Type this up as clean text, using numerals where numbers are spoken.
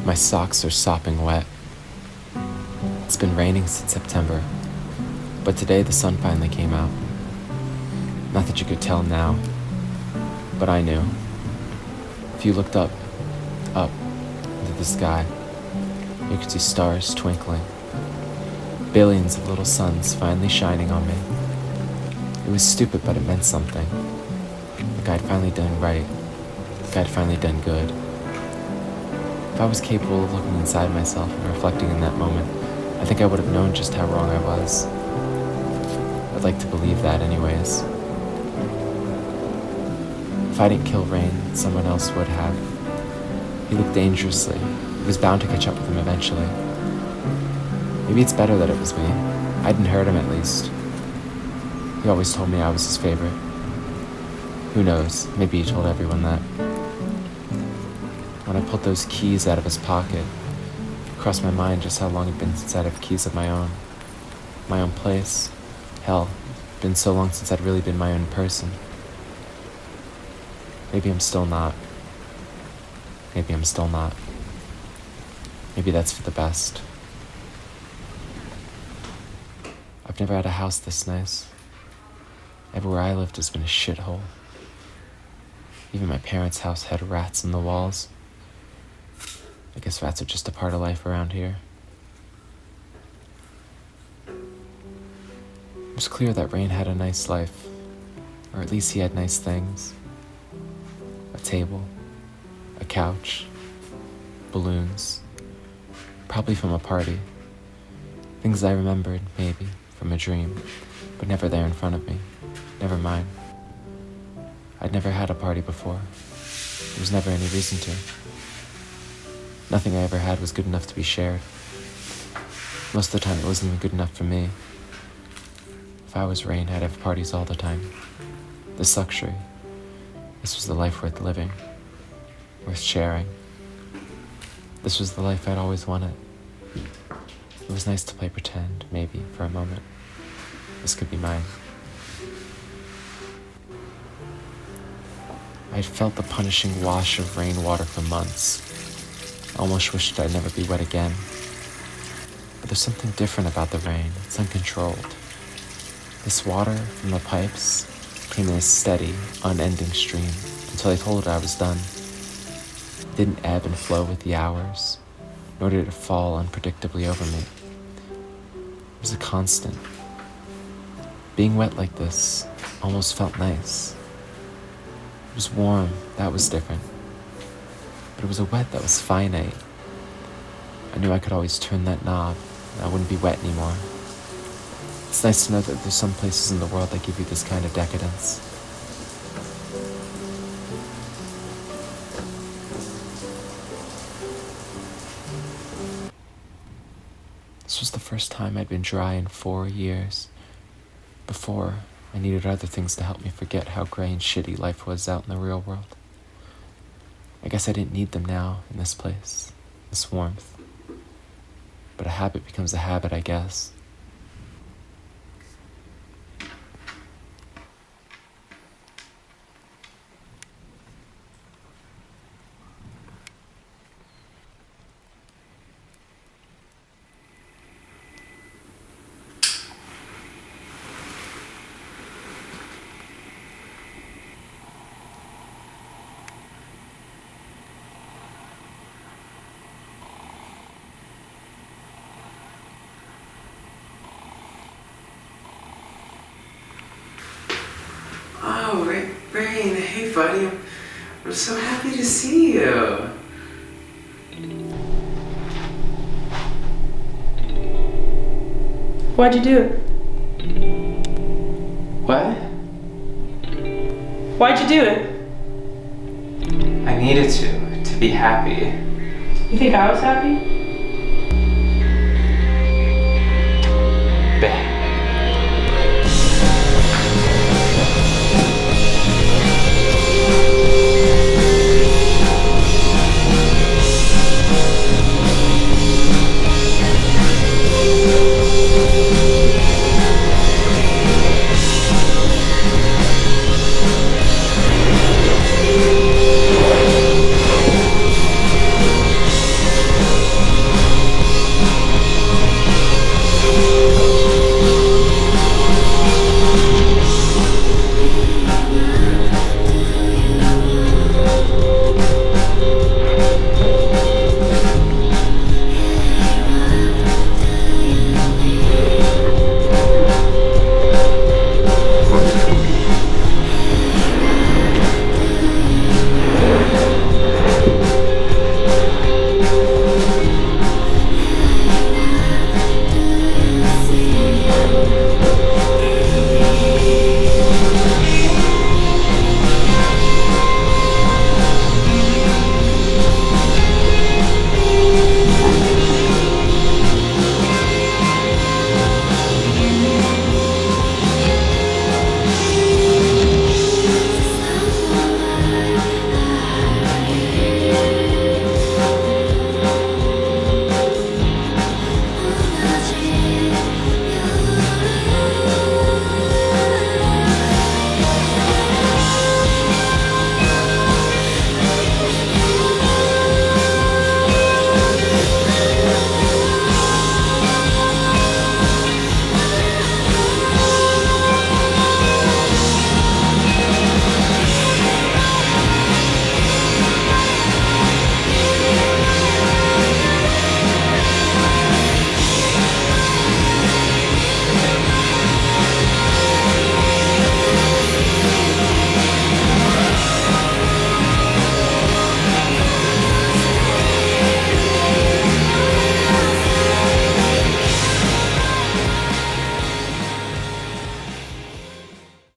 My socks are sopping wet. It's been raining since September, but today the sun finally came out. Not that you could tell now, but I knew. If you looked up into the sky, you could see stars twinkling. Billions of little suns finally shining on me. It was stupid, but it meant something. Like I'd finally done right. Like I'd finally done good. If I was capable of looking inside myself and reflecting in that moment, I think I would have known just how wrong I was. I'd like to believe that anyways. If I didn't kill Rain, someone else would have. He looked dangerously. He was bound to catch up with him eventually. Maybe it's better that it was me. I didn't hurt him, at least. He always told me I was his favorite. Who knows, maybe he told everyone that. When I pulled those keys out of his pocket, it crossed my mind just how long it'd been since I'd had keys of my own. My own place. Hell, it'd been so long since I'd really been my own person. Maybe I'm still not. Maybe I'm still not. Maybe that's for the best. I've never had a house this nice. Everywhere I lived has been a shithole. Even my parents' house had rats in the walls. I guess rats are just a part of life around here. It was clear that Rain had a nice life, or at least he had nice things. A table, a couch, balloons, probably from a party. Things I remembered, maybe, from a dream, but never there in front of me. Never mind. I'd never had a party before. There was never any reason to. Nothing I ever had was good enough to be shared. Most of the time it wasn't even good enough for me. If I was Rain, I'd have parties all the time. This luxury. This was the life worth living. Worth sharing. This was the life I'd always wanted. It was nice to play pretend, maybe, for a moment. This could be mine. I'd felt the punishing wash of rainwater for months. I almost wished I'd never be wet again. But there's something different about the rain. It's uncontrolled. This water from the pipes came in a steady, unending stream until I told it I was done. It didn't ebb and flow with the hours, nor did it fall unpredictably over me. It was a constant. Being wet like this almost felt nice. It was warm, that was different. But it was a wet that was finite. I knew I could always turn that knob, and I wouldn't be wet anymore. It's nice to know that there's some places in the world that give you this kind of decadence. This was the first time I'd been dry in 4 years. Before, I needed other things to help me forget how gray and shitty life was out in the real world. I guess I didn't need them now in this place, this warmth. But a habit becomes a habit, I guess. Oh, Rain, hey buddy, I'm so happy to see you. Why'd you do it? What? Why'd you do it? I needed to be happy. You think I was happy?